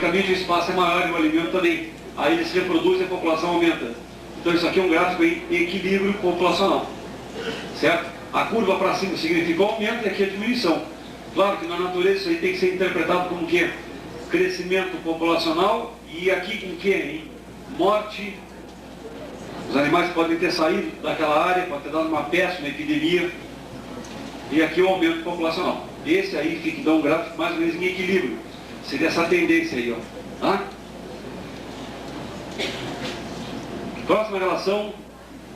logicamente o espaço é maior e o alimento também. Aí eles se reproduzem e a população aumenta. Então isso aqui é um gráfico em equilíbrio populacional. Certo? A curva para cima significa o aumento e aqui a diminuição. Claro que na natureza isso aí tem que ser interpretado como que? Crescimento populacional e aqui com que? Hein? Morte. Os animais podem ter saído daquela área, pode ter dado uma peste, uma epidemia. E aqui o aumento populacional. Esse aí fica, dá um gráfico mais ou menos em equilíbrio. Seria essa tendência aí, ó. Tá? Próxima relação,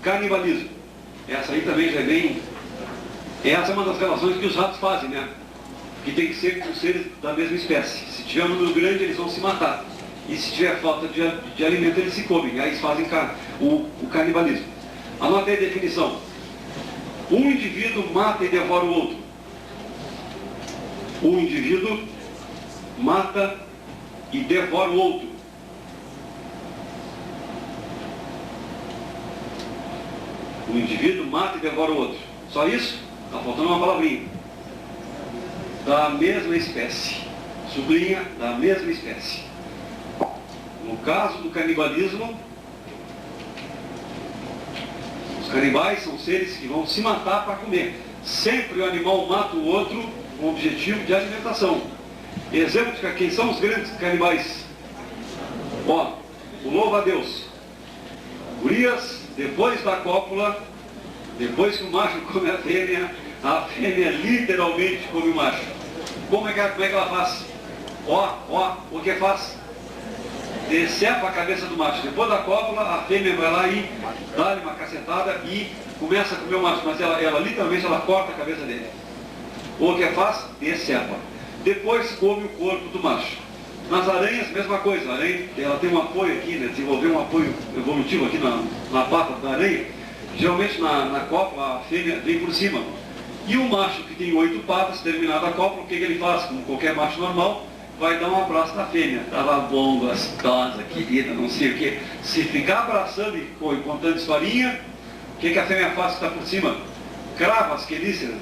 canibalismo. Essa aí também já é bem... Essa é uma das relações que os ratos fazem, né? Que tem que ser com seres da mesma espécie. Se tiver um número grande, eles vão se matar. E se tiver falta de alimento, eles se comem. Aí eles fazem o canibalismo. Anote aí a definição. Um indivíduo mata e devora o outro. Um indivíduo mata e devora o outro. Um indivíduo mata e devora o outro. Só isso? Está faltando uma palavrinha. Da mesma espécie. Sublinha, da mesma espécie. No caso do canibalismo, os canibais são seres que vão se matar para comer. Sempre o animal mata o outro com o objetivo de alimentação. Exemplo de quem são os grandes canibais. Ó, o louva-a-Deus. Gurias, depois da cópula, depois que o macho come a fêmea literalmente come o macho. Como é que ela faz? Ó, o que faz? Decepa a cabeça do macho. Depois da cópula, a fêmea vai lá e dá-lhe uma cacetada e começa a comer o macho. Mas ela literalmente corta a cabeça dele. O que faz? Decepa. Depois come o corpo do macho. Nas aranhas, mesma coisa. A aranha, ela tem um apoio aqui, né? Desenvolveu um apoio evolutivo aqui na pata da aranha. Geralmente na cópula a fêmea vem por cima. E o macho que tem 8 patas, terminada a cópula, o que ele faz? Como qualquer macho normal, vai dar um abraço na fêmea. Tava bom, gostosa, querida, não sei o quê. Se ficar abraçando e contando historinha, o que a fêmea faz que está por cima? Crava as quelíceras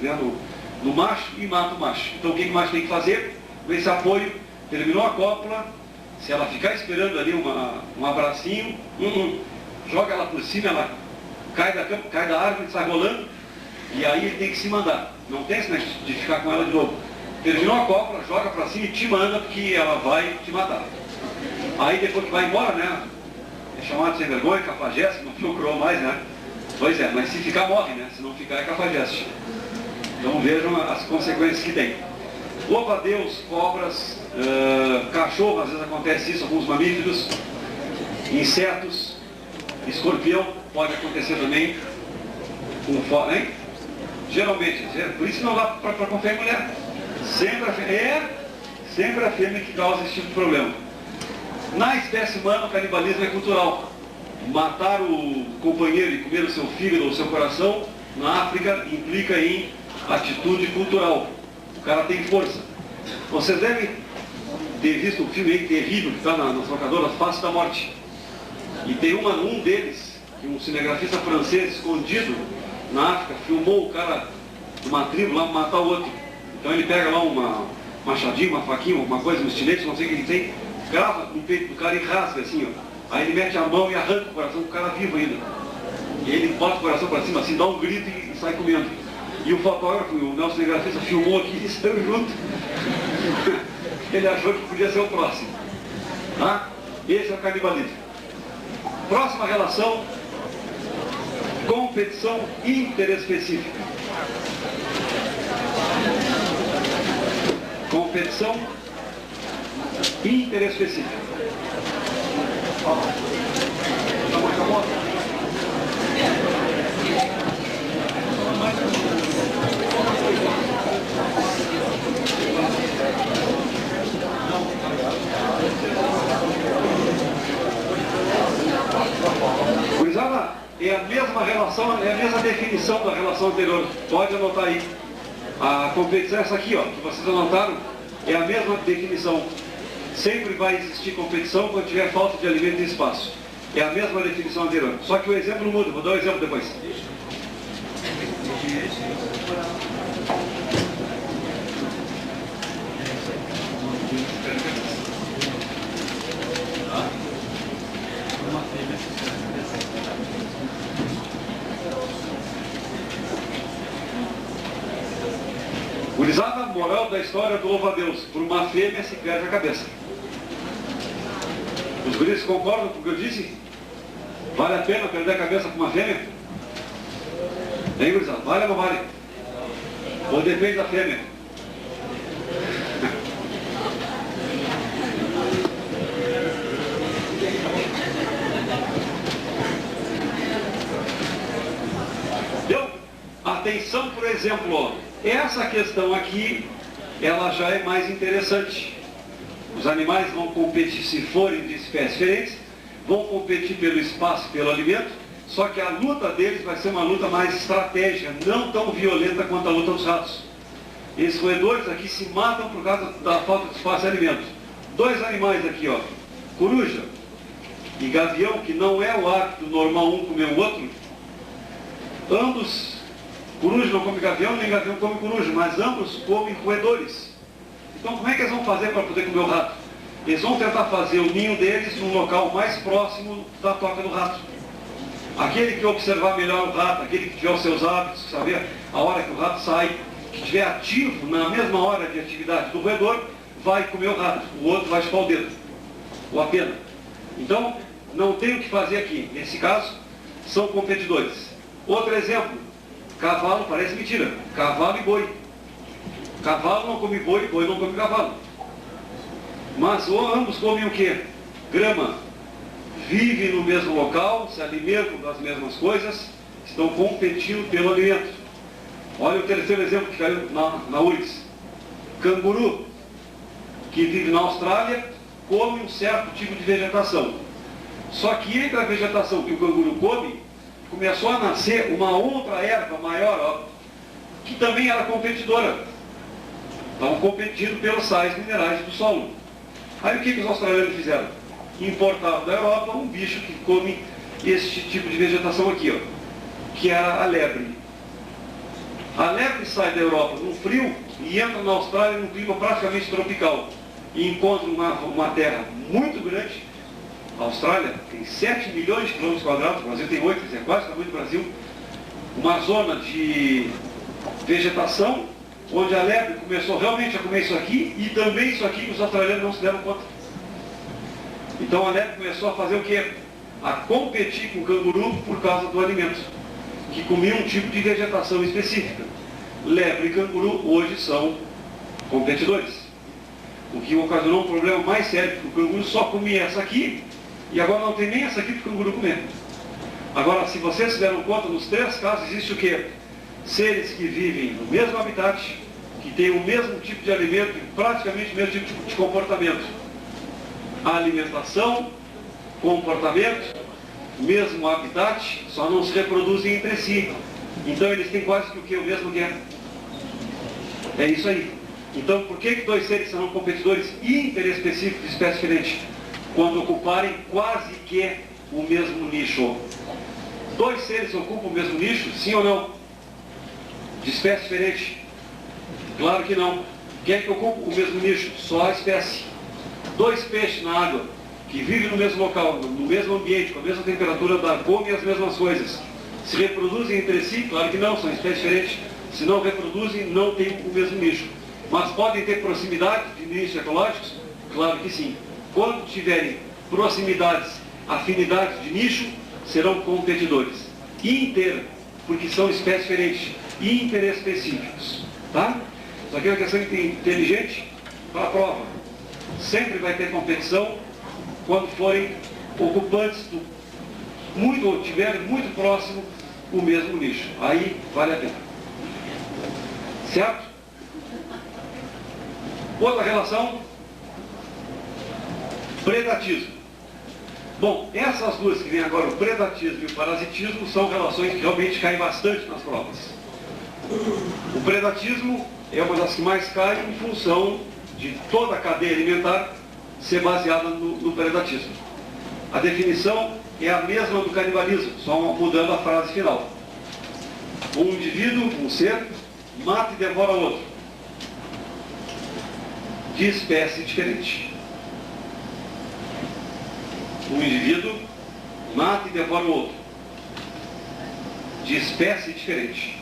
no macho e mata o macho. Então o que o macho tem que fazer? Com esse apoio, terminou a cópula, se ela ficar esperando ali um abracinho, joga ela por cima, ela cai da árvore, sai rolando, e aí ele tem que se mandar. Não tem esse negócio de ficar com ela de novo. Terminou a cópula, joga pra cima e te manda, porque ela vai te matar. Aí depois que vai embora, né? É chamado de sem vergonha, cafajeste, não procurou mais, né? Pois é, mas se ficar morre, né? Se não ficar é cafajeste. Então vejam as consequências que tem. Louva-a-Deus, cobras, cachorro, às vezes acontece isso, alguns mamíferos, insetos, escorpião, pode acontecer também, hein? Geralmente, por isso não dá para confiar em mulher. Sempre a fêmea que causa esse tipo de problema. Na espécie humana, o canibalismo é cultural. Matar o companheiro e comer o seu fígado ou o seu coração, na África, implica em atitude cultural. O cara tem força. Vocês devem ter visto um filme aí terrível que está nas locadoras, Face da Morte. E tem um deles, um cinegrafista francês escondido na África, filmou o cara de uma tribo lá matar o outro. Então ele pega lá uma machadinha, uma faquinha, uma coisa, um estilete, não sei o que ele tem, crava no peito do cara e rasga assim, ó. Aí ele mete a mão e arranca o coração do cara vivo ainda. E ele bota o coração para cima assim, dá um grito e sai comendo. E o fotógrafo, o Nelson cinegrafista, filmou aqui e saiu junto. Ele achou que podia ser o próximo. Tá? Esse é o canibalismo. Próxima relação, competição interespecífica. Competição interespecífica. Gurizada, é a mesma relação, é a mesma definição da relação anterior. Pode anotar aí. A competição é essa aqui, ó, que vocês anotaram, é a mesma definição. Sempre vai existir competição quando tiver falta de alimento e espaço. É a mesma definição anterior. Só que o exemplo muda. Vou dar um exemplo depois. moral da história do louva-a-Deus, por uma fêmea se perde a cabeça. Os guris concordam com o que eu disse? Vale a pena perder a cabeça com uma fêmea? Hein, gurizada? Vale ou não vale? Ou depende da fêmea? Deu? Atenção, por exemplo, ó, essa questão aqui, ela já é mais interessante. Os animais vão competir, se forem de espécies diferentes, vão competir pelo espaço, pelo alimento, só que a luta deles vai ser uma luta mais estratégica, não tão violenta quanto a luta dos ratos. Esses roedores aqui se matam por causa da falta de espaço e alimento. Dois animais aqui, ó, coruja e gavião, que não é o hábito normal um comer o outro, ambos, coruja não come gavião, nem gavião come coruja, mas ambos comem roedores. Então como é que eles vão fazer para poder comer o rato? Eles vão tentar fazer o ninho deles num local mais próximo da toca do rato. Aquele que observar melhor o rato, aquele que tiver os seus hábitos, saber a hora que o rato sai, que estiver ativo na mesma hora de atividade do roedor, vai comer o rato, o outro vai chupar o dedo, ou a pena. Então, não tem o que fazer aqui. Nesse caso, são competidores. Outro exemplo, cavalo, parece mentira, cavalo e boi. Cavalo não come boi, boi não come cavalo. Mas ambos comem o quê? Grama. Vivem no mesmo local, se alimentam das mesmas coisas, estão competindo pelo alimento. Olha o terceiro exemplo que caiu na URGS. Canguru, que vive na Austrália, come um certo tipo de vegetação. Só que entre a vegetação que o canguru come, começou a nascer uma outra erva maior, ó, que também era competidora. Estavam competindo pelos sais minerais do solo. Aí o que os australianos fizeram? Importaram da Europa um bicho que come esse tipo de vegetação aqui, ó, que era a lebre. A lebre sai da Europa no frio e entra na Austrália num clima praticamente tropical. E encontra uma terra muito grande. A Austrália tem 7 milhões de quilômetros quadrados, o Brasil tem 8, quer dizer, quase o tamanho do Brasil. Uma zona de vegetação, onde a lebre começou realmente a comer isso aqui, e também isso aqui que os australianos não se deram conta. Então a lebre começou a fazer o quê? A competir com o canguru por causa do alimento, que comia um tipo de vegetação específica. Lebre e canguru hoje são competidores. O que ocasionou um problema mais sério, porque o canguru só comia essa aqui, e agora não tem nem essa aqui para o canguru comer. Agora, se vocês se deram conta, nos três casos existe o quê? Seres que vivem no mesmo habitat, que têm o mesmo tipo de alimento e praticamente o mesmo tipo de comportamento. A alimentação, comportamento, mesmo habitat, só não se reproduzem entre si. Então eles têm quase que o quê? O mesmo que é. É isso aí. Então por que dois seres serão competidores interespecíficos de espécie diferente? Quando ocuparem quase que o mesmo nicho. Dois seres ocupam o mesmo nicho, sim ou não? De espécie diferente? Claro que não. Quem é que ocupa o mesmo nicho? Só a espécie. Dois peixes na água, que vivem no mesmo local, no mesmo ambiente, com a mesma temperatura, comem as mesmas coisas. Se reproduzem entre si? Claro que não, são espécies diferentes. Se não reproduzem, não têm o mesmo nicho. Mas podem ter proximidade de nichos ecológicos? Claro que sim. Quando tiverem proximidades, afinidades de nicho, serão competidores. Porque são espécies diferentes, interespecíficos. Tá? Isso aqui é uma questão inteligente para a prova. Sempre vai ter competição quando forem ocupantes ou tiverem muito próximo o mesmo nicho. Aí vale a pena. Certo? Outra relação, predatismo. Bom, essas duas que vêm agora, o predatismo e o parasitismo, são relações que realmente caem bastante nas provas. O predatismo é uma das que mais cai em função de toda a cadeia alimentar ser baseada no predatismo. A definição é a mesma do canibalismo, só mudando a frase final. Um indivíduo, um ser, mata e devora o outro, de espécie diferente. Um indivíduo mata e devora o outro, de espécie diferente.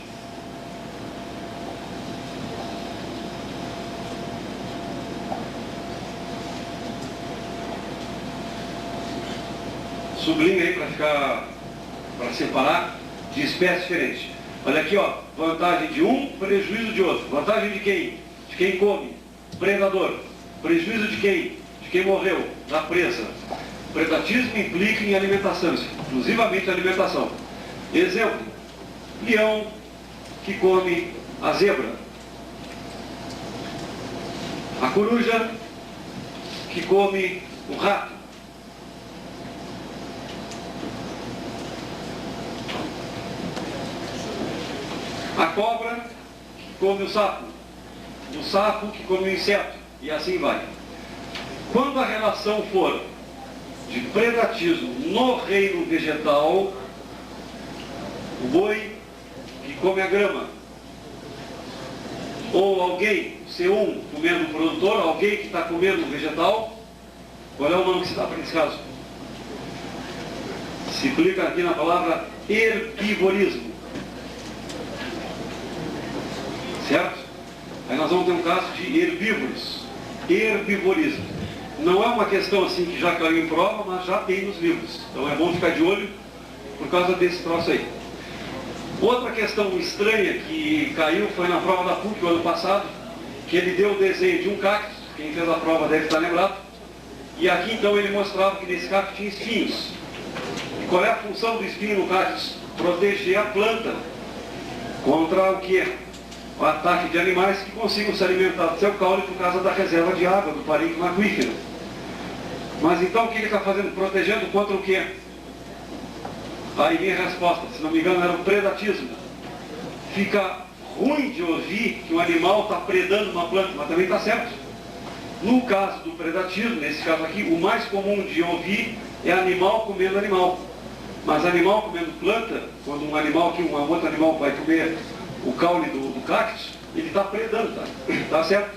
sublinha aí para separar de espécies diferentes. Olha aqui, ó, vantagem de um, prejuízo de outro. Vantagem de quem? De quem come, predador. Prejuízo de quem? De quem morreu, da presa. Predatismo implica em alimentação, exclusivamente alimentação. Exemplo, leão que come a zebra. A coruja que come o rato. A cobra que come o sapo que come o inseto, e assim vai. Quando a relação for de predatismo no reino vegetal, o boi que come a grama, ou alguém, C1 comendo o produtor, alguém que está comendo o vegetal, qual é o nome que se dá para esse caso? Se aplica aqui na palavra herbivorismo. Certo? Aí nós vamos ter um caso de herbívoros. Herbivorismo. Não é uma questão assim que já caiu em prova, mas já tem nos livros. Então é bom ficar de olho por causa desse troço aí. Outra questão estranha que caiu foi na prova da PUC o ano passado, que ele deu o desenho de um cacto, quem fez a prova deve estar lembrado, e aqui então ele mostrava que nesse cacto tinha espinhos. E qual é a função do espinho no cacto? Proteger a planta contra o que? O ataque de animais que consigam se alimentar do seu caule por causa da reserva de água, do parênquima aquífero. Mas então o que ele está fazendo? Protegendo contra o quê? Aí minha resposta, se não me engano, era o predatismo. Fica ruim de ouvir que um animal está predando uma planta, mas também está certo. No caso do predatismo, nesse caso aqui, o mais comum de ouvir é animal comendo animal. Mas animal comendo planta, quando um animal aqui, um outro animal vai comer o caule do cactus, ele está predando, tá certo?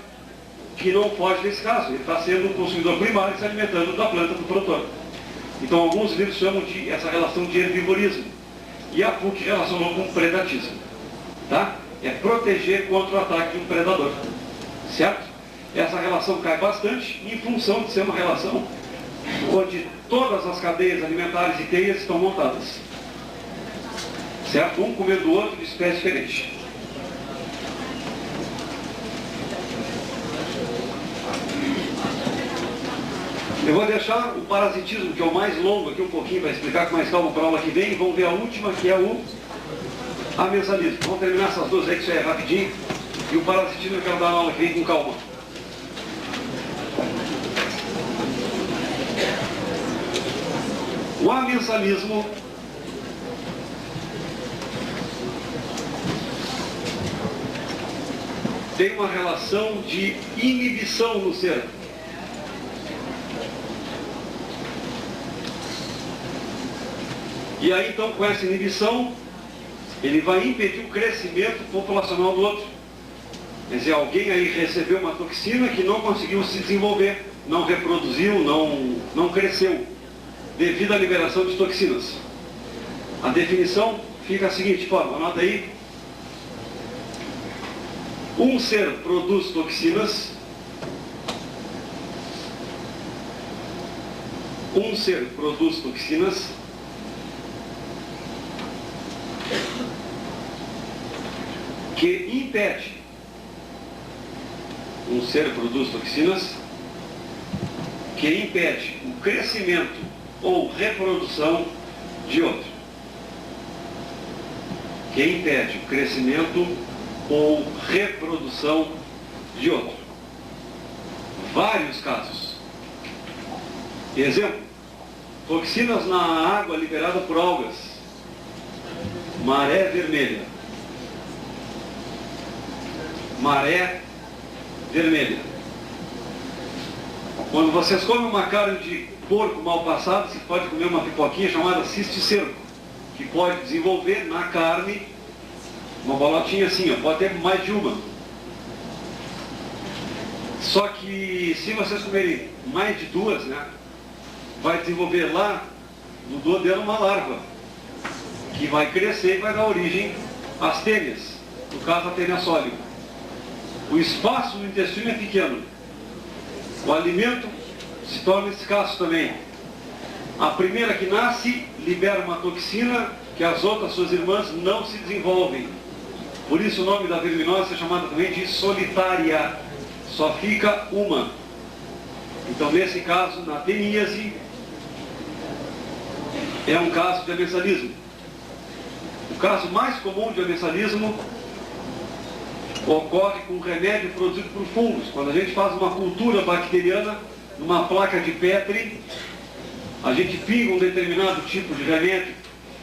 Que não foge desse caso, ele está sendo um consumidor primário se alimentando da planta do produtor. Então alguns livros chamam de essa relação de herbivorismo. E a PUC relacionou com predatismo. Tá? É proteger contra o ataque de um predador. Certo? Essa relação cai bastante em função de ser uma relação onde todas as cadeias alimentares e teias estão montadas. Certo? Um comendo o outro de espécie diferente. Eu vou deixar o parasitismo, que é o mais longo aqui um pouquinho, para explicar com mais calma para a aula que vem. Vamos ver a última, que é o amensalismo. Vamos terminar essas duas aí, que isso é rapidinho. E o parasitismo eu quero dar na aula que vem com calma. O amensalismo tem uma relação de inibição no ser. E aí, então, com essa inibição, ele vai impedir o crescimento populacional do outro. Quer dizer, alguém aí recebeu uma toxina que não conseguiu se desenvolver, não reproduziu, não cresceu, devido à liberação de toxinas. A definição fica a seguinte forma, anota aí. Um ser produz toxinas. Um ser produz toxinas que impede. Um ser produz toxinas que impede o crescimento ou reprodução de outro. Que impede o crescimento ou reprodução de outro. Vários casos. Exemplo, toxinas na água liberada por algas. Maré vermelha. Maré vermelha. Quando vocês comem uma carne de porco mal passado, você pode comer uma pipoquinha chamada cisticerco, que pode desenvolver na carne uma bolotinha assim, ó, pode ter mais de uma. Só que se vocês comerem mais de duas, né, vai desenvolver lá no duodeno uma larva, que vai crescer e vai dar origem às tênias, no caso a tênia sólida. O espaço no intestino é pequeno. O alimento se torna escasso também. A primeira que nasce libera uma toxina que as outras suas irmãs não se desenvolvem. Por isso o nome da verminose é chamada também de solitária. Só fica uma. Então nesse caso, na teníase, é um caso de amensalismo. O caso mais comum de amensalismo ocorre com remédio produzido por fungos. Quando a gente faz uma cultura bacteriana numa placa de Petri, a gente pinga um determinado tipo de remédio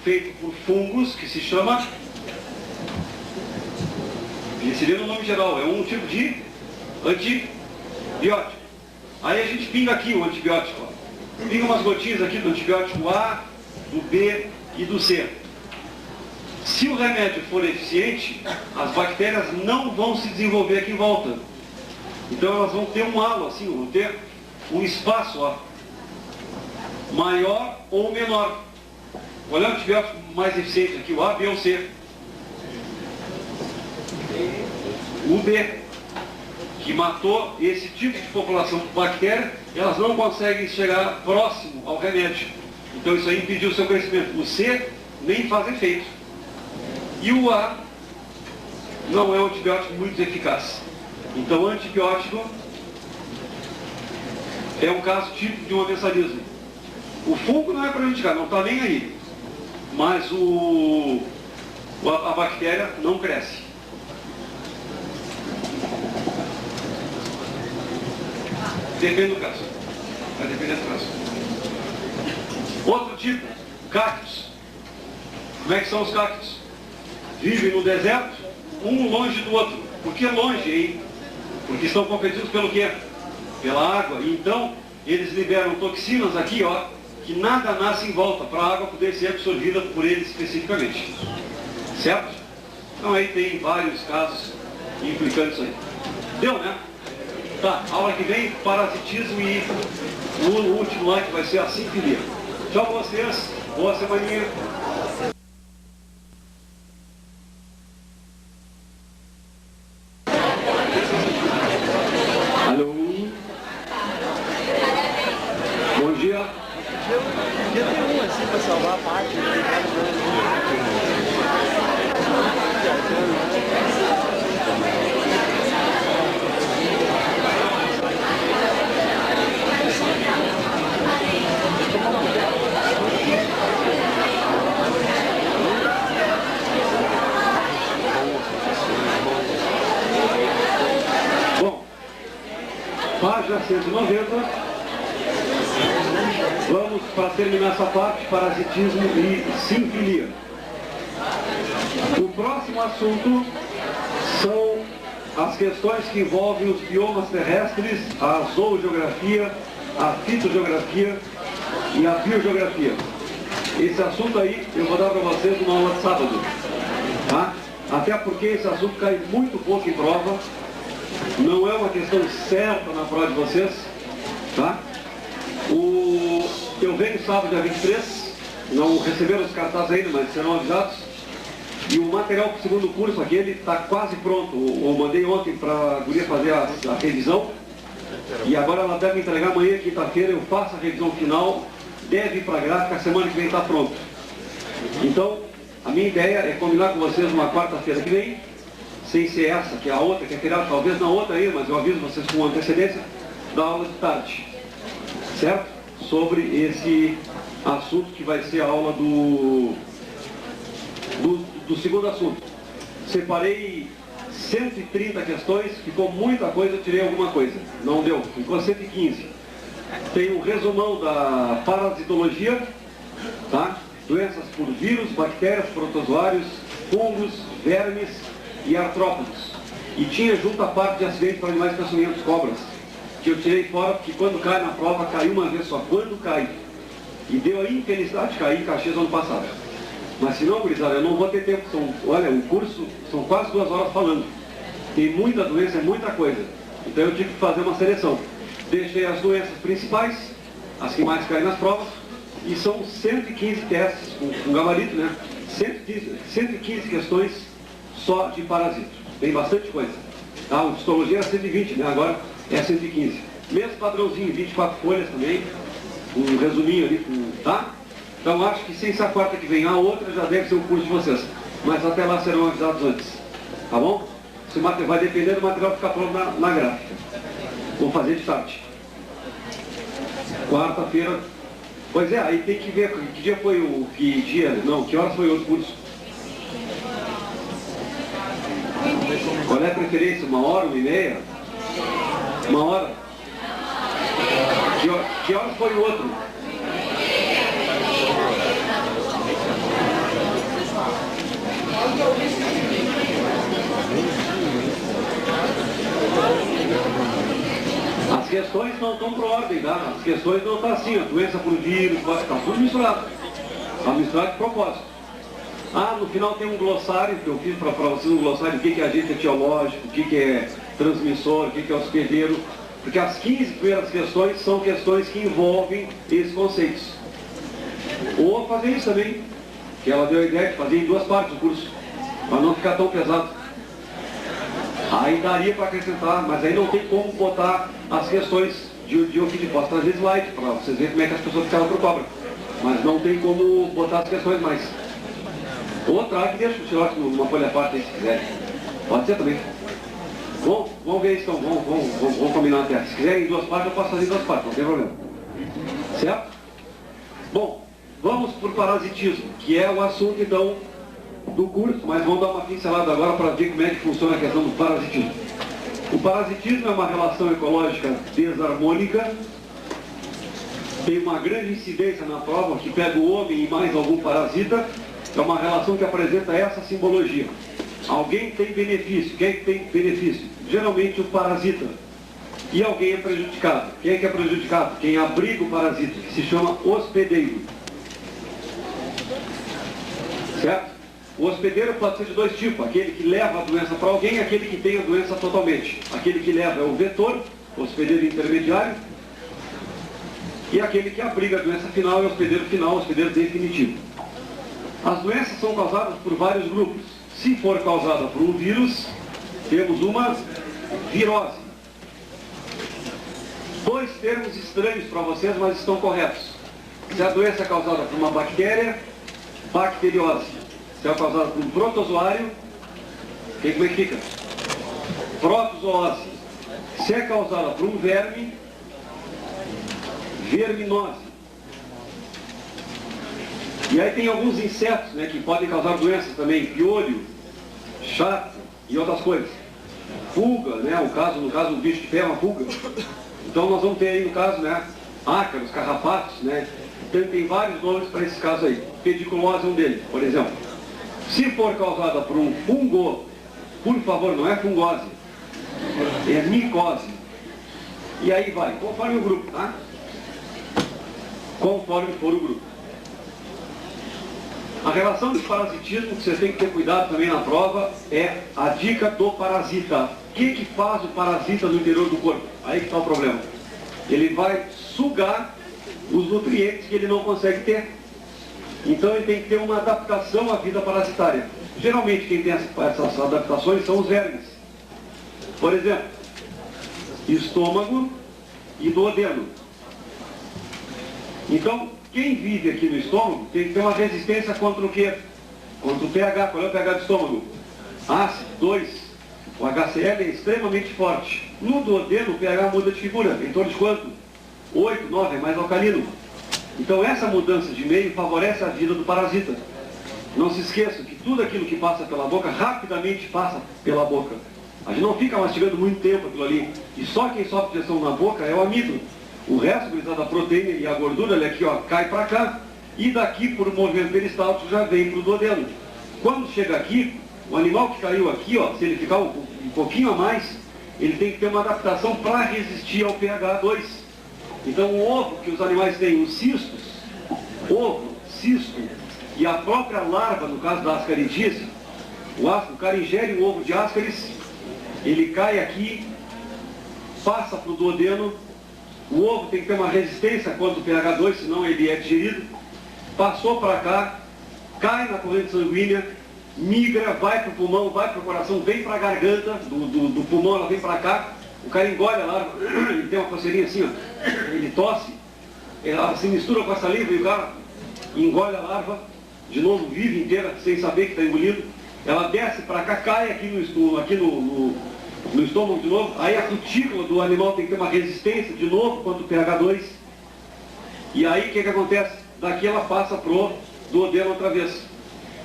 feito por fungos, que se chama penicilina no nome geral, é um tipo de antibiótico. Aí a gente pinga aqui o antibiótico, ó. Pinga umas gotinhas aqui do antibiótico A, do B e do C. Se o remédio for eficiente, as bactérias não vão se desenvolver aqui em volta. Então elas vão ter um halo assim, vão ter um espaço, ó, maior ou menor. Qual é o antibiótico mais eficiente aqui? O A, B ou C? O B, que matou esse tipo de população de bactéria, elas não conseguem chegar próximo ao remédio. Então isso aí impediu o seu crescimento. O C nem faz efeito. E o A não é um antibiótico muito eficaz. Então o antibiótico é um caso típico de um amensalismo. O fungo não é prejudicado, não está nem aí. Mas a bactéria não cresce. Depende do caso. Vai depender do caso. Outro tipo, cactos. Como é que são os cactos? Vivem no deserto, um longe do outro. Por que longe, hein? Porque estão competidos pelo quê? Pela água. E então, eles liberam toxinas aqui, ó, que nada nasce em volta, para a água poder ser absorvida por eles especificamente. Certo? Então aí tem vários casos implicando isso aí. Deu, né? Tá, aula que vem, parasitismo e o último lá que vai ser a sinfilia. Tchau pra vocês, boa semaninha. Alô? Bom dia. Eu tenho um assim para salvar a parte. Página 190. Vamos, para terminar essa parte, parasitismo e sinfilia. O próximo assunto são as questões que envolvem os biomas terrestres, a zoogeografia, a fitogeografia e a biogeografia. Esse assunto aí eu vou dar para vocês numa aula de sábado. Tá? Até porque esse assunto cai muito pouco em prova. Não é uma questão certa na prova de vocês, tá? Eu venho sábado, dia 23, não receberam os cartazes ainda, mas serão avisados. E o material para o segundo curso aqui, ele está quase pronto. Eu mandei ontem para a guria fazer a revisão. E agora ela deve entregar amanhã, quinta-feira, eu faço a revisão final, deve ir para a gráfica, a semana que vem está pronto. Então, a minha ideia é combinar com vocês uma quarta-feira que vem, sem ser essa, que é a outra, que é feriado, talvez na outra aí, mas eu aviso vocês com antecedência, da aula de tarde, certo? Sobre esse assunto que vai ser a aula do segundo assunto. Separei 130 questões, ficou muita coisa, eu tirei alguma coisa, não deu, ficou 115. Tem um resumão da parasitologia, tá? Doenças por vírus, bactérias, protozoários, fungos, vermes e artrópodes. E tinha junto a parte de acidentes para animais peçonhentos, cobras, que eu tirei fora porque quando cai na prova, caiu uma vez só, quando cai. E deu a infelicidade de cair em Caxias ano passado. Mas se não, gurizada, eu não vou ter tempo. Olha, o curso são quase 2 horas falando. Tem muita doença, é muita coisa. Então eu tive que fazer uma seleção. Deixei as doenças principais, as que mais caem nas provas, e são 115 testes, com gabarito, né? 115 questões só de parasito. Tem bastante coisa. Tá? O histologia era 120, né? Agora é 115. Mesmo padrãozinho, 24 folhas também. um resuminho ali, tá? Então acho que sem essa quarta que vem, a outra já deve ser o curso de vocês. Mas até lá serão avisados antes, tá bom? Esse vai depender do material ficar pronto na gráfica. Vou fazer de tarde. Quarta-feira. Pois é, aí tem que ver que dia foi o... Que dia... Não, que horas foi o outro curso? Qual é a preferência? 1 hora, 1h30? 1 hora? Que horas foi o outro? As questões não estão por ordem, tá? As questões não estão assim, a doença por vírus, está tudo misturado. Está misturado de propósito. Ah, no final tem um glossário, que eu fiz para vocês um glossário, o que é agente etiológico, o que é transmissor, o que é hospedeiro, porque as 15 primeiras questões são questões que envolvem esses conceitos. Ou fazer isso também, que ela deu a ideia de fazer em 2 partes o curso, para não ficar tão pesado. Aí daria para acrescentar, mas aí não tem como botar as questões de ofício. Posso trazer slide para vocês verem como é que as pessoas ficaram por cobra. Mas não tem como botar as questões mais. Ou traga e deixa o senhor numa folha à parte aí, se quiser. Pode ser também. Bom, vamos ver isso então, vamos combinar até. Se quiserem em 2 partes, eu posso fazer em 2 partes, não tem problema. Certo? Bom, vamos por parasitismo, que é o assunto então do curso, mas vamos dar uma pincelada agora para ver como é que funciona a questão do parasitismo. O parasitismo é uma relação ecológica desarmônica, tem uma grande incidência na prova, que pega o homem e mais algum parasita, é uma relação que apresenta essa simbologia. Alguém tem benefício, quem é que tem benefício? Geralmente o parasita. E alguém é prejudicado. Quem é que é prejudicado? Quem abriga o parasita, que se chama hospedeiro. Certo? O hospedeiro pode ser de 2 tipos, aquele que leva a doença para alguém e aquele que tem a doença totalmente. Aquele que leva é o vetor, o hospedeiro intermediário, e aquele que abriga a doença final é o hospedeiro final, o hospedeiro definitivo. As doenças são causadas por vários grupos. Se for causada por um vírus, temos uma virose. 2 termos estranhos para vocês, mas estão corretos. Se a doença é causada por uma bactéria, bacteriose. Se é causada por um protozoário, como é que fica? Protozoose. Se é causada por um verme, verminose. E aí tem alguns insetos, né, que podem causar doenças também, piolho, chato e outras coisas. Pulga, né, no caso do bicho de pé é uma pulga. Então nós vamos ter aí no caso, né, ácaros, carrapatos, né. Então tem vários nomes para esse caso aí. Pediculose é um deles, por exemplo. Se for causada por um fungo, por favor, não é fungose, é micose. E aí vai, conforme o grupo, tá? Conforme for o grupo. A relação de parasitismo, que você tem que ter cuidado também na prova, é a dica do parasita. O que faz o parasita no interior do corpo? Aí que está o problema. Ele vai sugar os nutrientes que ele não consegue ter. Então ele tem que ter uma adaptação à vida parasitária. Geralmente quem tem essas adaptações são os vermes. Por exemplo, estômago e duodeno. Então, quem vive aqui no estômago tem que ter uma resistência contra o quê? Contra o pH. Qual é o pH do estômago? Ácido, 2. O HCl é extremamente forte. No duodeno o pH muda de figura. Em torno de quanto? 8, 9, é mais alcalino. Então essa mudança de meio favorece a vida do parasita. Não se esqueça que tudo aquilo que passa pela boca, rapidamente passa pela boca. A gente não fica mastigando muito tempo aquilo ali. E só quem sofre pressão na boca é o amido. O resto, da proteína e a gordura, ali aqui, ó, cai para cá. E daqui, por movimento peristáltico, já vem para o duodeno. Quando chega aqui, o animal que caiu aqui, ó, se ele ficar um pouquinho a mais, ele tem que ter uma adaptação para resistir ao pH 2. Então o ovo que os animais têm, os cistos, ovo, cisto, e a própria larva, no caso da ascaridíase, o cara ingere um ovo de ascaris, ele cai aqui, passa para o duodeno, o ovo tem que ter uma resistência contra o pH 2, senão ele é digerido, passou para cá, cai na corrente sanguínea, migra, vai para o pulmão, vai para o coração, vem para a garganta, do pulmão ela vem para cá, o cara engole a larva, ele tem uma coceirinha assim, ó, ele tosse, ela se mistura com a saliva e o cara engole a larva, de novo vive inteira, sem saber que está engolindo. Ela desce para cá, cai aqui no estômago de novo, aí a cutícula do animal tem que ter uma resistência de novo quanto o pH 2. E aí o que acontece? Daqui ela passa pro duodeno outra vez.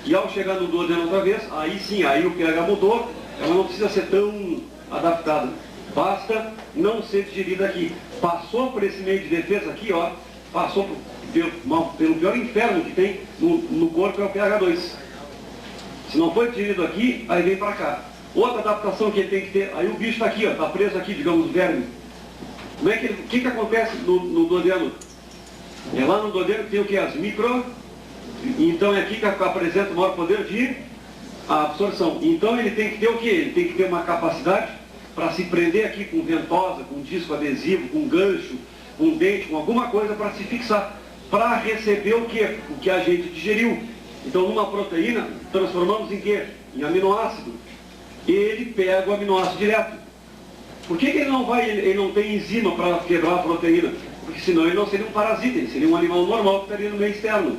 E ao chegar no duodeno outra vez, aí sim, aí o pH mudou, ela não precisa ser tão adaptada. Basta não ser digerida aqui. Passou por esse meio de defesa aqui, ó, passou pelo pior inferno que tem no corpo, é o pH 2. Se não foi digerido aqui, aí vem para cá. Outra adaptação que ele tem que ter, aí o bicho está aqui, ó, está preso aqui, digamos, o verme. Como é que o que acontece no duodeno? É lá no duodeno que tem o que? As micro. Então é aqui que apresenta o maior poder de absorção. Então ele tem que ter o que? Ele tem que ter uma capacidade para se prender aqui com ventosa, com disco adesivo, com gancho, com dente, com alguma coisa para se fixar, para receber o que? O que a gente digeriu. Então numa proteína, transformamos em quê? Em aminoácido. Ele pega o aminoácido direto. Por que ele não tem enzima para quebrar a proteína? Porque senão ele não seria um parasita, ele seria um animal normal que estaria no meio externo.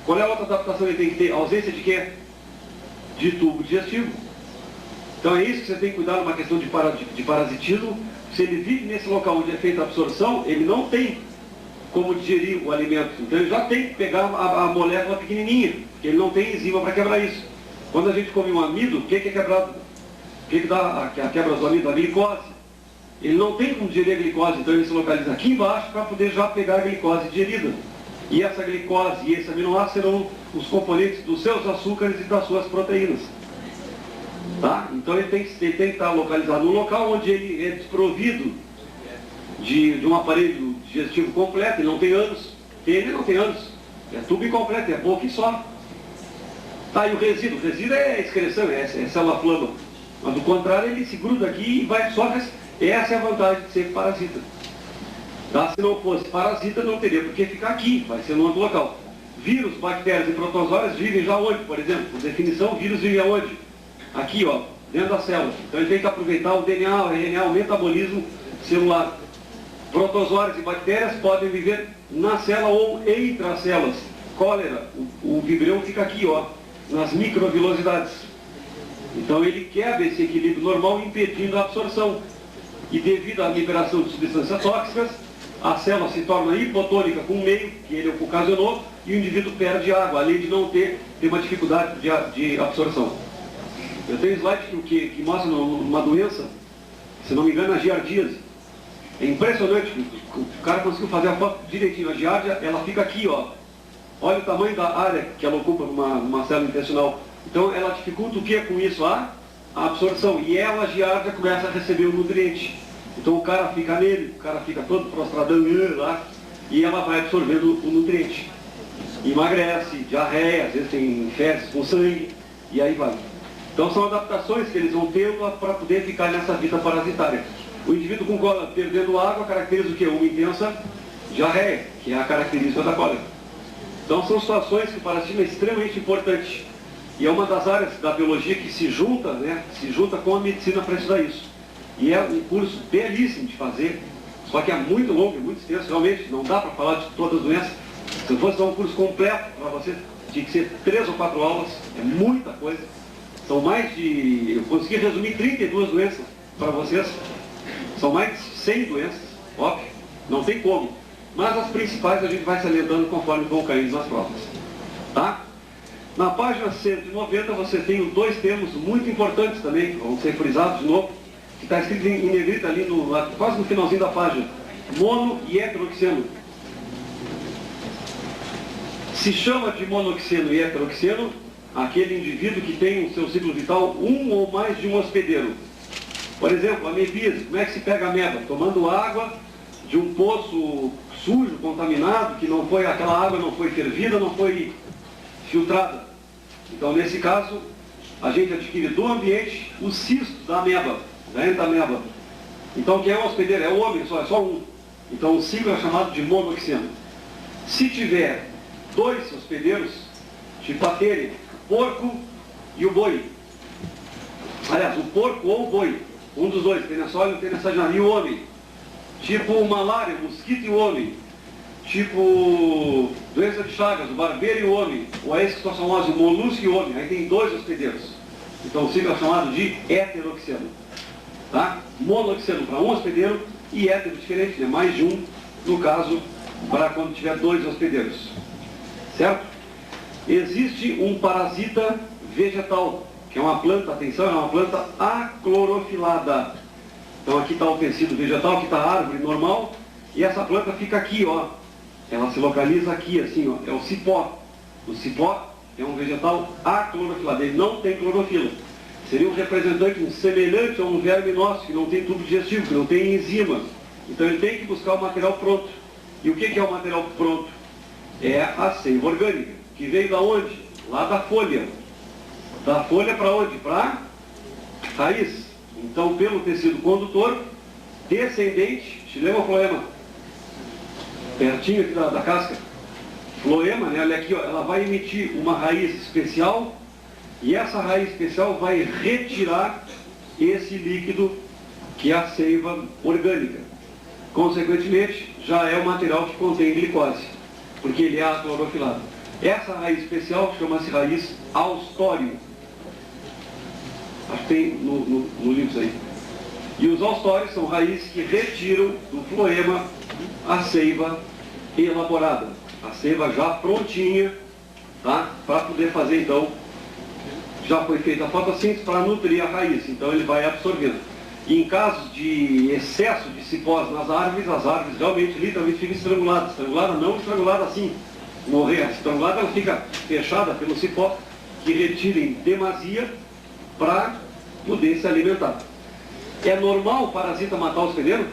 Qual é a outra adaptação que ele tem que ter? Ausência de quê? De tubo digestivo. Então é isso que você tem que cuidar numa questão de parasitismo. Se ele vive nesse local onde é feita a absorção, ele não tem como digerir o alimento. Então ele já tem que pegar a molécula pequenininha, porque ele não tem enzima para quebrar isso. Quando a gente come um amido, o que é quebrado? O que dá a quebra do amido? A glicose. Ele não tem como digerir a glicose, então ele se localiza aqui embaixo para poder já pegar a glicose digerida. E essa glicose e esse aminoácido serão os componentes dos seus açúcares e das suas proteínas. Tá? Então ele tem que estar localizado num local onde ele é desprovido de um aparelho digestivo completo, ele não tem ânus. Ele não tem ânus. É tubo incompleto, é boca e só. Tá, e o resíduo? O resíduo é excreção, é célula-flama. Mas do contrário, ele se gruda aqui e vai só. Essa é a vantagem de ser parasita. Tá? Se não fosse parasita, não teria por que ficar aqui, vai ser no outro local. Vírus, bactérias e protozoários vivem já onde, por exemplo? Por definição, vírus vive aonde? Aqui, ó, dentro da célula. Então ele tem que aproveitar o DNA, o RNA, o metabolismo celular. Protozoários e bactérias podem viver na célula ou entre as células. Cólera, o vibreu fica aqui, ó, nas microvilosidades. Então ele quebra esse equilíbrio normal, impedindo a absorção. E devido à liberação de substâncias tóxicas, a célula se torna hipotônica com o meio que ele ocasionou e o indivíduo perde água, além de não ter uma dificuldade de absorção. Eu tenho um slide que mostra uma doença, se não me engano, a giardíase. É impressionante, o cara conseguiu fazer a foto direitinho. A giardia, ela fica aqui, ó. Olha o tamanho da área que ela ocupa numa célula intestinal. Então ela dificulta o que com isso? A absorção. E ela, a giardia, começa a receber o nutriente. Então o cara fica nele, o cara fica todo prostradão lá, e ela vai absorvendo o nutriente. Emagrece, diarreia, às vezes tem fezes com sangue, e aí vai. Então são adaptações que eles vão tendo para poder ficar nessa vida parasitária. O indivíduo com cólera perdendo água caracteriza o quê? Uma intensa diarreia, que é a característica da cólera. Então são situações que o parasitismo é extremamente importante. E é uma das áreas da biologia que se junta, né, com a medicina para estudar isso. E é um curso belíssimo de fazer, só que é muito longo, é muito extenso, realmente, não dá para falar de todas as doenças. Se eu fosse dar um curso completo para você, tinha que ser 3 ou 4 aulas, é muita coisa. São mais de... Eu consegui resumir 32 doenças para vocês. São mais de 100 doenças, óbvio, não tem como. Mas as principais a gente vai salientando conforme vão caindo nas provas. Tá? Na página 190 você tem 2 termos muito importantes também, vão ser frisados de novo, que está escrito em negrita ali, quase no finalzinho da página. Mono e heteroxeno. Se chama de monoxeno e heteroxeno aquele indivíduo que tem no seu ciclo vital um ou mais de um hospedeiro. Por exemplo, a amebíase, como é que se pega a ameba? Tomando água de um poço sujo, contaminado, que não foi, aquela água não foi fervida, não foi filtrada. Então, nesse caso, a gente adquire do ambiente os cistos da ameba, da entameba. Então, quem é o hospedeiro? É o homem, é só um. Então, o ciclo é chamado de monoxeno. Se tiver 2 hospedeiros, tipo a telha, o porco e o boi. Aliás, o porco ou o boi. Um dos dois, tem nessa olha, tem nessa janela. E o homem. Tipo malária, mosquito e o homem. tipo doença de Chagas, o barbeiro e o homem, ou a esquistossomose, o molusco e o homem, aí tem 2 hospedeiros. Então o ciclo é chamado de heteroxeno. Tá? Monoxeno para um hospedeiro e hétero diferente, né? Mais de um, no caso, para quando tiver 2 hospedeiros. Certo? Existe um parasita vegetal, que é uma planta, atenção, é uma planta aclorofilada. Então aqui está o tecido vegetal, aqui está a árvore normal, e essa planta fica aqui, ó. Ela se localiza aqui, assim, ó. É o cipó. O cipó é um vegetal aclorofilado, ele não tem clorofila. Seria um representante semelhante a um verme nosso, que não tem tubo digestivo, que não tem enzima. Então ele tem que buscar o material pronto. E o que é o material pronto? É a seiva orgânica, que veio da onde? Lá da folha. Da folha para onde? Para raiz. Então, pelo tecido condutor, descendente, xilema-floema, pertinho aqui da casca, floema, né? Olha aqui, ó, ela vai emitir uma raiz especial, e essa raiz especial vai retirar esse líquido que é a seiva orgânica. Consequentemente, já é o material que contém glicose, porque ele é aclorofilado. Essa raiz especial chama-se raiz austório. Acho que tem no livro isso aí. E os austórios são raízes que retiram do floema a seiva elaborada. A seiva já prontinha, tá? Para poder fazer, então, já foi feita a fotossíntese para nutrir a raiz. Então ele vai absorvendo. E em casos de excesso de cipós nas árvores, as árvores realmente, literalmente, ficam estranguladas. Estrangulada não estrangulada assim, morrer. A estrangulada ela fica fechada pelo cipó, que retira em demasia para poder se alimentar. É normal o parasita matar o hospedeiro?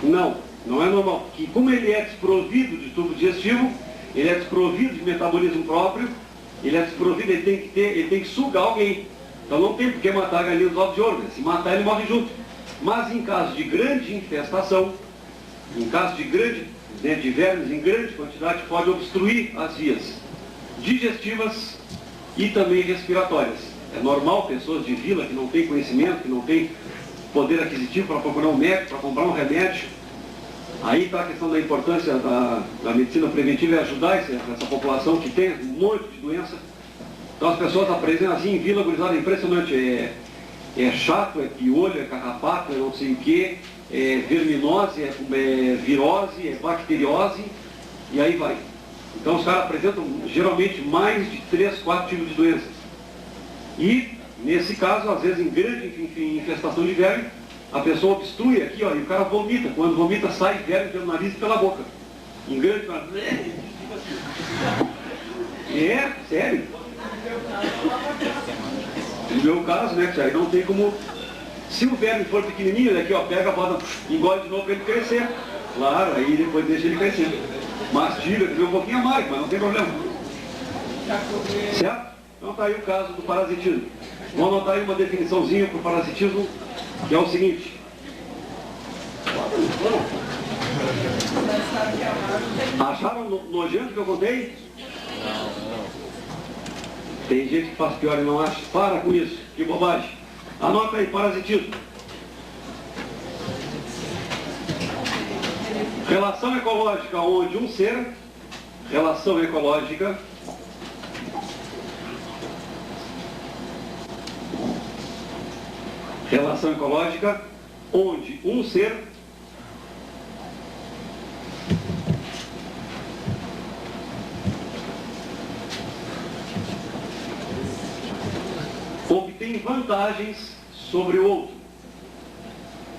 Não, não é normal. Porque como ele é desprovido de tubo digestivo, ele é desprovido de metabolismo próprio, ele é desprovido, ele tem que sugar alguém. Então não tem por que matar a galinha dos ovos de ouro, né? Se matar ele morre junto. Mas em caso de grande infestação, em caso de vermes em grande quantidade, pode obstruir as vias digestivas e também respiratórias. É normal pessoas de vila que não têm conhecimento, que não têm poder aquisitivo para procurar um médico, para comprar um remédio. Aí está a questão da importância da medicina preventiva e ajudar essa população que tem um monte de doença. Então as pessoas apresentam assim em vila, gurizada, impressionante. É chato, é piolho, é carrapato, é não sei o que, é verminose, é virose, é bacteriose, e aí vai. Então os caras apresentam geralmente mais de 3, 4 tipos de doenças. E, nesse caso, às vezes em grande infestação de verme, a pessoa obstrui aqui, ó, e o cara vomita. Quando vomita, sai verme pelo nariz e pela boca. Em grande... É, sério. No meu caso, né, aí não tem como... Se o verme for pequenininho, ele aqui, ó, pega, bota, engole de novo para ele crescer. Claro, aí depois deixa ele crescer. Mastiga, um pouquinho amargo, mas não tem problema. Certo? Então está aí o caso do parasitismo. Vamos anotar aí uma definiçãozinha para o parasitismo, que é o seguinte. Acharam nojento que eu contei? Não. Tem gente que faz pior e não acha. Para com isso, que bobagem. Anota aí, parasitismo. Relação ecológica onde um ser, relação ecológica, onde um ser obtém vantagens sobre o outro.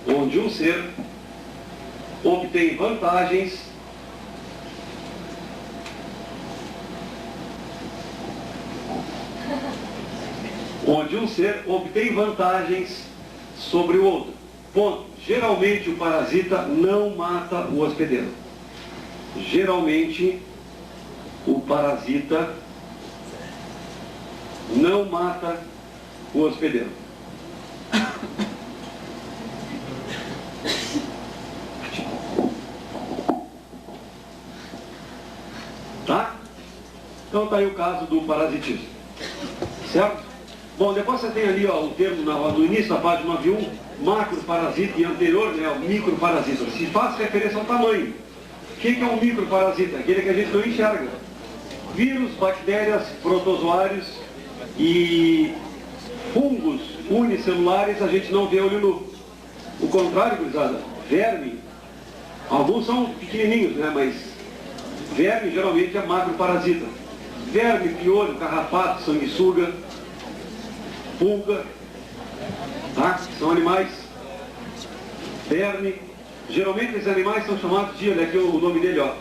Onde um ser obtém vantagens sobre o outro. Ponto. Geralmente o parasita não mata o hospedeiro. Geralmente o parasita não mata o hospedeiro. Tá? Então está aí o caso do parasitismo. Certo? Bom, depois você tem ali, ó, o termo no início da página 91, macroparasita, e anterior, né, o microparasita. Se faz referência ao tamanho. O que é um microparasita? Aquele que a gente não enxerga. Vírus, bactérias, protozoários e fungos unicelulares a gente não vê olho nu. O contrário, gurizada, verme, alguns são pequenininhos, né? Mas verme geralmente é macroparasita. Verme, piolho, carrapato, sanguessuga, pulga, tá? São animais. Verme. Geralmente esses animais são chamados de, olha aqui o nome dele, ó,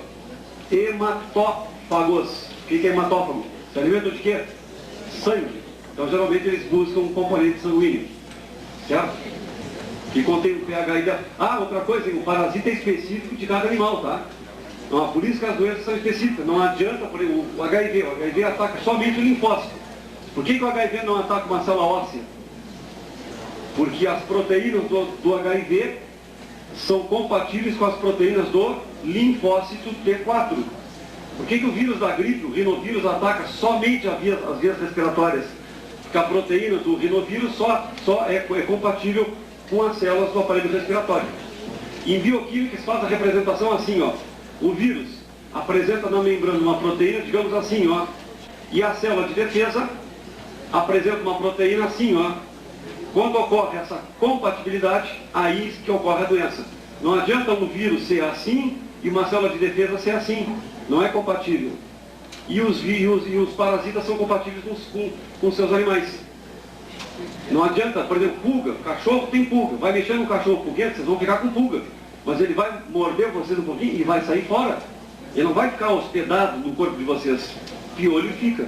hematófagos. O que é hematófago? Se alimentam de quê? Sangue. Então geralmente eles buscam um componente sanguíneo, certo? Que contém o pH ideal. Ah, outra coisa, o parasita é específico de cada animal, tá? Então, por isso que as doenças são específicas. Não adianta, por exemplo, o HIV ataca somente o linfócito. Por que o HIV não ataca uma célula óssea? Porque as proteínas do HIV são compatíveis com as proteínas do linfócito T4. Por que o vírus da gripe, o rinovírus, ataca somente as vias respiratórias? Porque a proteína do rinovírus só é compatível com as células do aparelho respiratório. Em bioquímica se faz a representação assim, ó. O vírus apresenta na membrana uma proteína, digamos assim, ó. E a célula de defesa apresenta uma proteína assim, ó. Quando ocorre essa compatibilidade, aí que ocorre a doença. Não adianta um vírus ser assim e uma célula de defesa ser assim. Não é compatível. E os parasitas são compatíveis com seus animais. Não adianta, por exemplo, pulga. Cachorro tem pulga. Vai mexer no cachorro pulguento, vocês vão ficar com pulga. Mas ele vai morder vocês um pouquinho e vai sair fora. Ele não vai ficar hospedado no corpo de vocês. Piolho fica.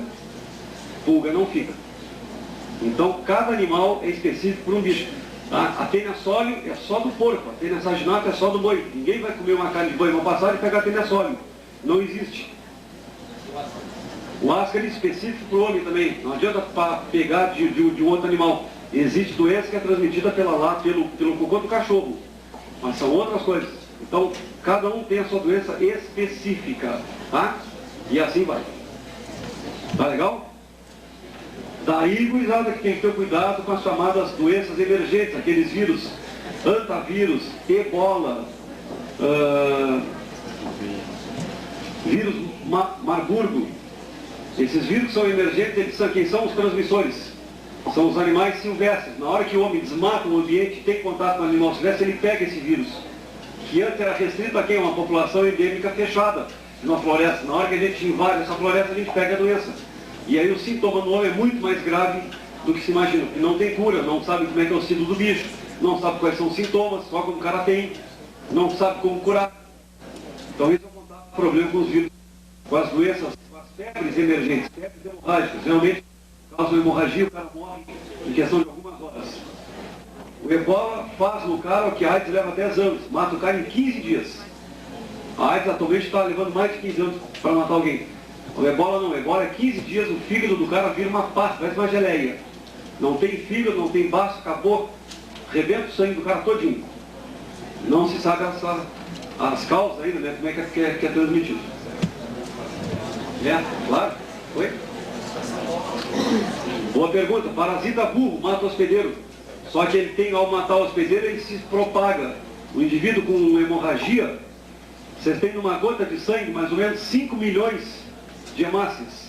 Pulga não fica. Então, cada animal é específico por um bicho. Tá? A tênia sólio é só do porco, a tênia saginata é só do boi. Ninguém vai comer uma carne de boi, vão passar e pegar a tênia sólio. Não existe. O ascar é específico para o homem também. Não adianta pegar de um outro animal. Existe doença que é transmitida pelo cocô do cachorro. Mas são outras coisas. Então, cada um tem a sua doença específica. Tá? E assim vai. Tá legal? Daí, gurizada, que tem que ter cuidado com as chamadas doenças emergentes, aqueles vírus, antavírus, ebola, vírus Marburgo. Esses vírus são emergentes, quem são os transmissores? São os animais silvestres. Na hora que o homem desmata o ambiente, tem contato com o animal silvestre, ele pega esse vírus. Que antes era restrito a quem? Uma população endêmica fechada, numa floresta. Na hora que a gente invade essa floresta, a gente pega a doença. E aí o sintoma no homem é muito mais grave do que se imagina. Porque não tem cura, não sabe como é que é o ciclo do bicho, não sabe quais são os sintomas, só como o cara tem, não sabe como curar. Então esse é o problema com os vírus, com as doenças, com as febres emergentes, febres hemorrágicas. Geralmente causam hemorragia, o cara morre em questão de algumas horas. O ebola faz no cara o que a AIDS leva 10 anos, mata o cara em 15 dias. A AIDS atualmente está levando mais de 15 anos para matar alguém. O ebola não, o ebola é 15 dias, o fígado do cara vira uma pasta, parece uma geleia. Não tem fígado, não tem baço, acabou, rebenta o sangue do cara todinho. Não se sabe as causas ainda, né, como é que é transmitido. É, claro, foi? Boa pergunta, parasita burro, mata o hospedeiro. Só que ele tem, ao matar o hospedeiro, ele se propaga. O indivíduo com hemorragia, vocês têm numa gota de sangue mais ou menos 5 milhões de hemácias.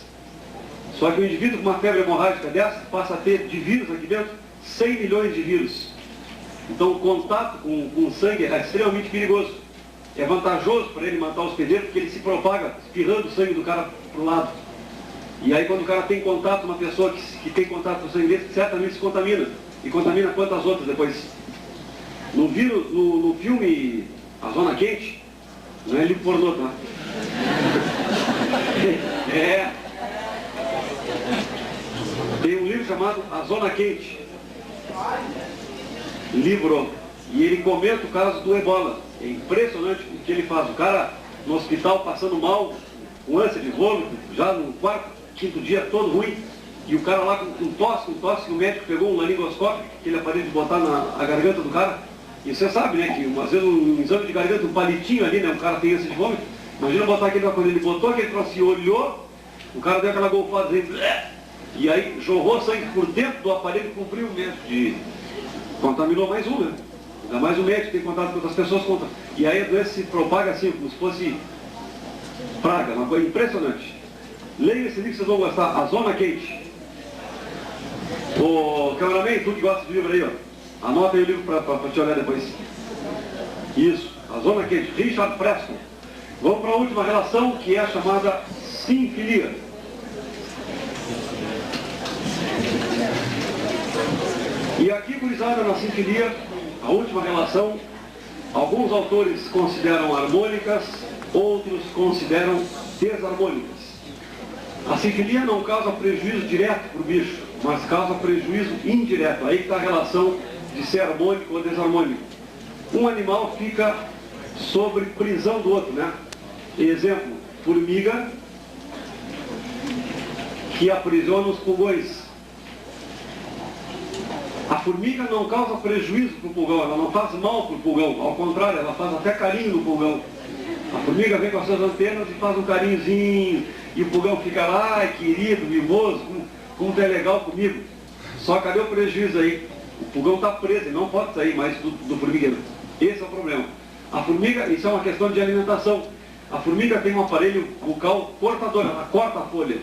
Só que o indivíduo com uma febre hemorrágica dessa passa a ter de vírus aqui dentro 100 milhões de vírus. Então o contato com sangue é extremamente perigoso. É vantajoso para ele matar o hospedeiro porque ele se propaga espirrando o sangue do cara para o lado. E aí quando o cara tem contato com uma pessoa que tem contato com o sangue desse, certamente se contamina. E contamina quantas outras depois? No filme A Zona Quente, não é livro pornô, tá? É. Tem um livro chamado A Zona Quente. Livro. E ele comenta o caso do ebola. É impressionante o que ele faz. O cara no hospital passando mal, com ânsia de vômito, já no quarto, quinto dia, todo ruim. E o cara lá com tosse, que o médico pegou um laringoscópio, aquele aparelho de botar na garganta do cara. E você sabe, né, que às vezes um exame de garganta, um palitinho ali, né, o cara tem ânsia de vômito. Imagina botar aquele quando ele botou aquele troço e olhou, o cara deu aquela golfada dentro, e aí jorrou sangue por dentro do aparelho e cumpriu o médico de... Contaminou mais um, né? Ainda mais o médico tem contato com outras pessoas, conta. E aí a doença se propaga assim, como se fosse praga, uma coisa impressionante. Leia esse livro que vocês vão gostar, A Zona Quente. Ô, cameraman, tu que gosta de livro aí, ó. Anota aí o livro para te olhar depois. Isso, A Zona Quente, Richard Preston. Vamos para a última relação, que é a chamada sinfilia. E aqui, gurizada, na sinfilia, a última relação, alguns autores consideram harmônicas, outros consideram desarmônicas. A sinfilia não causa prejuízo direto para o bicho, mas causa prejuízo indireto. Aí que está a relação de ser harmônico ou desarmônico. Um animal fica sob prisão do outro, né? Exemplo, formiga que aprisiona os pulgões. A formiga não causa prejuízo para o pulgão, ela não faz mal para o pulgão, ao contrário, ela faz até carinho no pulgão. A formiga vem com as suas antenas e faz um carinhozinho, e o pulgão fica lá, querido, mimoso, como é legal comigo. Só cadê o prejuízo aí? O pulgão está preso, ele não pode sair mais do formigueiro. Esse é o problema. A formiga, isso é uma questão de alimentação. A formiga tem um aparelho bucal cortador, ela corta a folha.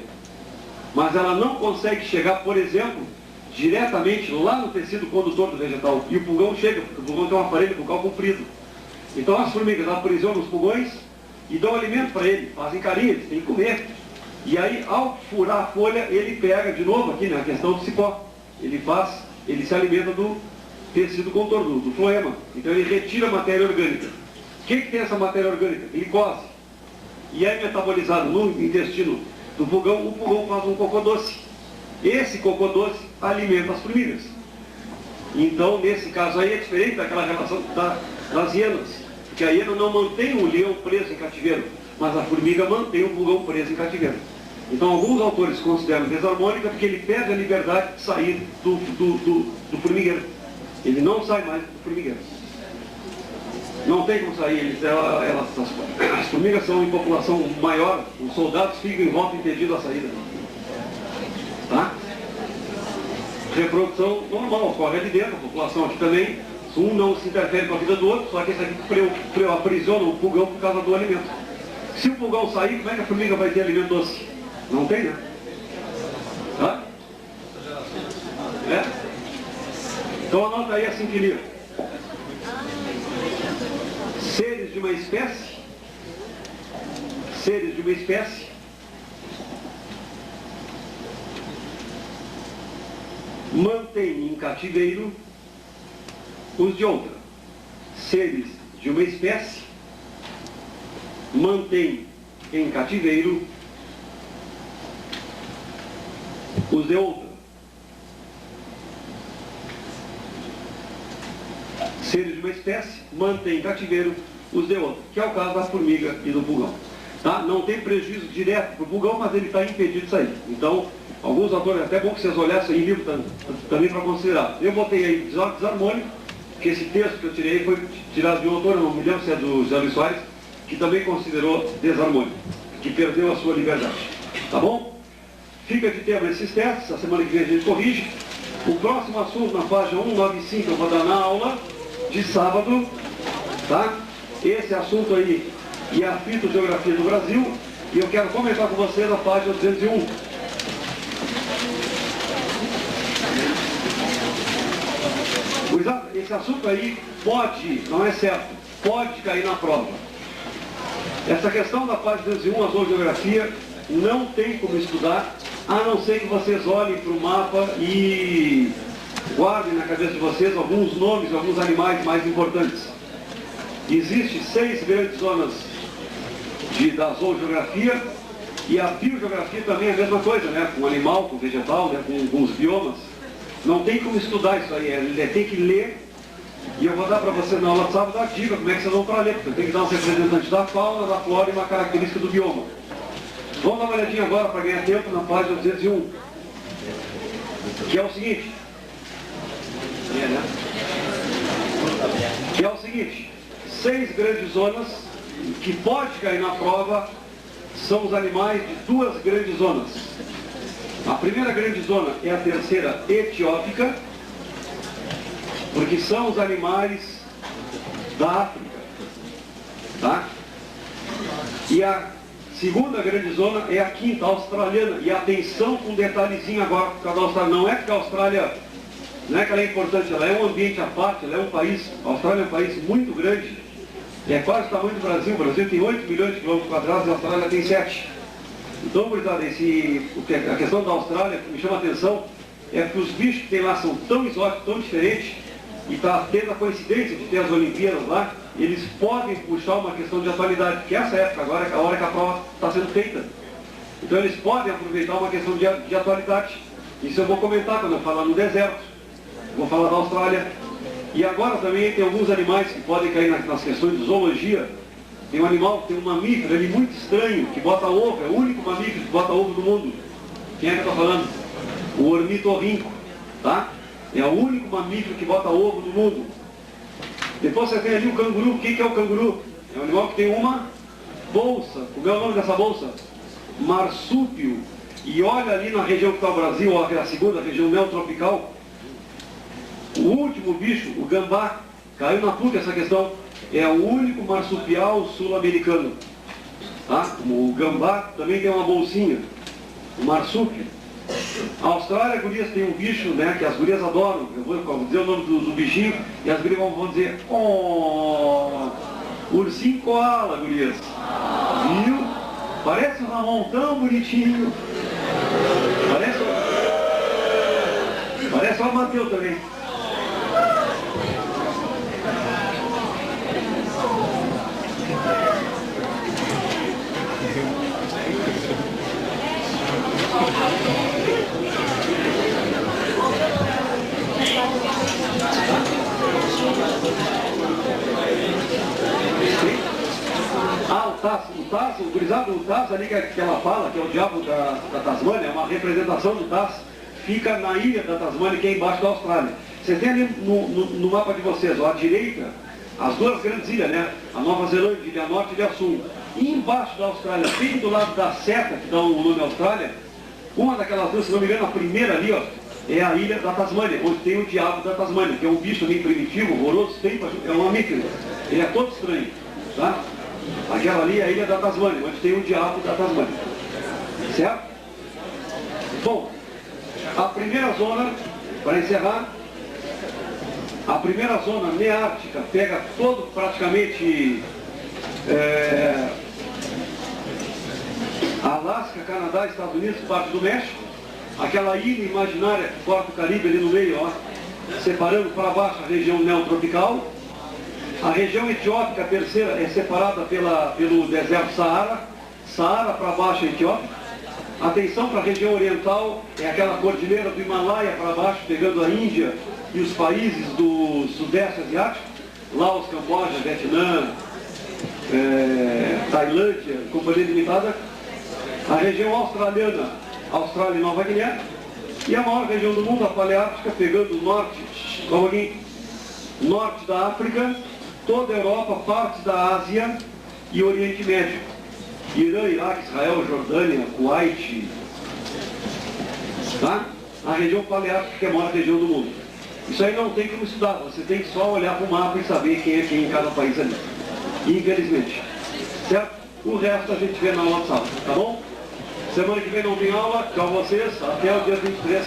Mas ela não consegue chegar, por exemplo, diretamente lá no tecido condutor do vegetal. E o pulgão chega, porque o pulgão tem um aparelho bucal comprido. Então as formigas aprisionam os pulgões e dão alimento para ele, fazem carinho, eles têm que comer. E aí, ao furar a folha, ele pega de novo aqui na questão do cipó. Ele se alimenta do tecido contorno, do floema. Então ele retira a matéria orgânica. O que tem essa matéria orgânica? Glicose. E é metabolizado no intestino do pulgão, o pulgão faz um cocô doce. Esse cocô doce alimenta as formigas. Então, nesse caso aí, é diferente daquela relação das hienas. Porque a hiena não mantém o leão preso em cativeiro, mas a formiga mantém o pulgão preso em cativeiro. Então, alguns autores consideram desarmônica porque ele perde a liberdade de sair do formigueiro. Ele não sai mais do formigueiro. Não tem como sair. As formigas são em população maior, os soldados ficam em volta impedindo a saída. Tá? Reprodução normal, ocorre ali dentro, a população aqui também. Um não se interfere com a vida do outro, só que esse aqui aprisiona o pulgão por causa do alimento. Se o pulgão sair, como é que a formiga vai ter alimento doce? Não tem, né? Tá? É? Então anota aí a sinfilia. Seres de uma espécie mantém em cativeiro os de outra. Seres de uma espécie mantém em cativeiro os de outra. Seres de uma espécie mantém em cativeiro os de outra, que é o caso da formiga e do pulgão. Tá? Não tem prejuízo direto para o pulgão, mas ele está impedido de sair. Então, alguns autores, é até bom que vocês olhassem em livro também para considerar. Eu botei aí desarmônico, que esse texto que eu tirei foi tirado de um autor, não me lembro se é do José Luiz Soares, que também considerou desarmônico, que perdeu a sua liberdade. Tá bom? Fica de tema esses testes, a semana que vem a gente corrige. O próximo assunto na página 195 eu vou dar na aula de sábado, tá? Esse assunto aí e a fitogeografia do Brasil, e eu quero comentar com vocês a página 201. Esse assunto aí pode, não é certo, pode cair na prova. Essa questão da página 201, a zoogeografia, não tem como estudar, a não ser que vocês olhem para o mapa e guardem na cabeça de vocês alguns nomes, alguns animais mais importantes. Existem 6 grandes zonas da zoogeografia, e a biogeografia também é a mesma coisa, né? Com animal, com vegetal, né? com os biomas. Não tem como estudar isso aí, tem que ler, e eu vou dar para vocês na aula de sábado a dica como é que vocês vão para ler, porque tem que dar um representante da fauna, da flora e uma característica do bioma. Vamos dar uma olhadinha agora para ganhar tempo na página 201, que é o seguinte. Que é o seguinte, 6 grandes zonas que pode cair na prova são os animais de 2 grandes zonas. A primeira grande zona é a terceira etiópica, porque são os animais da África. Tá? E a segunda grande zona é a quinta, a australiana. E atenção com um detalhezinho agora, por causa da Austrália. Não é porque a Austrália, não é que ela é importante, ela é um ambiente à parte, ela é um país, a Austrália é um país muito grande, é quase o tamanho do Brasil. O Brasil tem 8 milhões de quilômetros quadrados e a Austrália tem 7. Então, gurizada, a questão da Austrália que me chama a atenção é que os bichos que tem lá são tão exóticos, tão diferentes, e está tendo a coincidência de ter as Olimpíadas lá, eles podem puxar uma questão de atualidade, porque essa época agora é a hora que a prova está sendo feita. Então eles podem aproveitar uma questão de atualidade. Isso eu vou comentar quando eu falar no deserto, vou falar da Austrália. E agora também tem alguns animais que podem cair nas questões de zoologia. Tem um animal, tem um mamífero ali muito estranho, que bota ovo, é o único mamífero que bota ovo do mundo. Quem é que eu estou falando? O ornitorrinco, tá? É o único mamífero que bota ovo no mundo. Depois você tem ali o canguru. O que é o canguru? É um animal que tem uma bolsa. Como é o nome dessa bolsa? Marsúpio. E olha ali na região que está o Brasil, ó, que é a segunda região neotropical. O último bicho, o gambá, caiu na PUC essa questão. É o único marsupial sul-americano. Tá? O gambá também tem uma bolsinha. O marsúpio. A Austrália, gurias, tem um bicho, né, que as gurias adoram. Eu vou dizer o nome do bichinho e as gurias vão dizer: oh, ursinho koala, gurias. Viu? Parece um Ramon tão bonitinho. Parece o Amateu também. O gurizado do Taz ali que ela fala, que é o diabo da Tasmânia, é uma representação do Taz, fica na ilha da Tasmânia, que é embaixo da Austrália. Você tem ali no mapa de vocês, ó, à direita, as duas grandes ilhas, né? A Nova Zelândia, Ilha Norte e Ilha Sul. E embaixo da Austrália, bem do lado da seta, que dá o nome Austrália, uma daquelas duas, se não me engano, a primeira ali, ó, é a ilha da Tasmânia, onde tem o diabo da Tasmânia, que é um bicho bem primitivo, horroroso, é um mamífero. Ele é todo estranho, tá? Aquela ali é a ilha da Tasmânia, onde tem o diabo da Tasmânia. Certo? Bom, a primeira zona, para encerrar, a primeira zona neártica pega todo praticamente Alasca, Canadá, Estados Unidos, parte do México. Aquela ilha imaginária que corta o Caribe ali no meio, ó, separando para baixo a região neotropical. A região etiópica, a terceira, é separada pelo deserto Saara para baixo é Etiópia. Atenção para a região oriental, é aquela cordilheira do Himalaia para baixo, pegando a Índia e os países do Sudeste Asiático, Laos, Camboja, Vietnã, Tailândia, Companhia Limitada. A região australiana, Austrália e Nova Guiné. E a maior região do mundo, a Paleártica, pegando o norte da África, toda a Europa, parte da Ásia e Oriente Médio. Irã, Iraque, Israel, Jordânia, Kuwait. Tá? A região Paleártica, que é a maior região do mundo. Isso aí não tem como estudar, você tem que só olhar para o mapa e saber quem é quem em cada país ali. Infelizmente. Certo? O resto a gente vê na aula de sábado, tá bom? Semana que vem não tem aula, tchau a vocês, até o dia 23.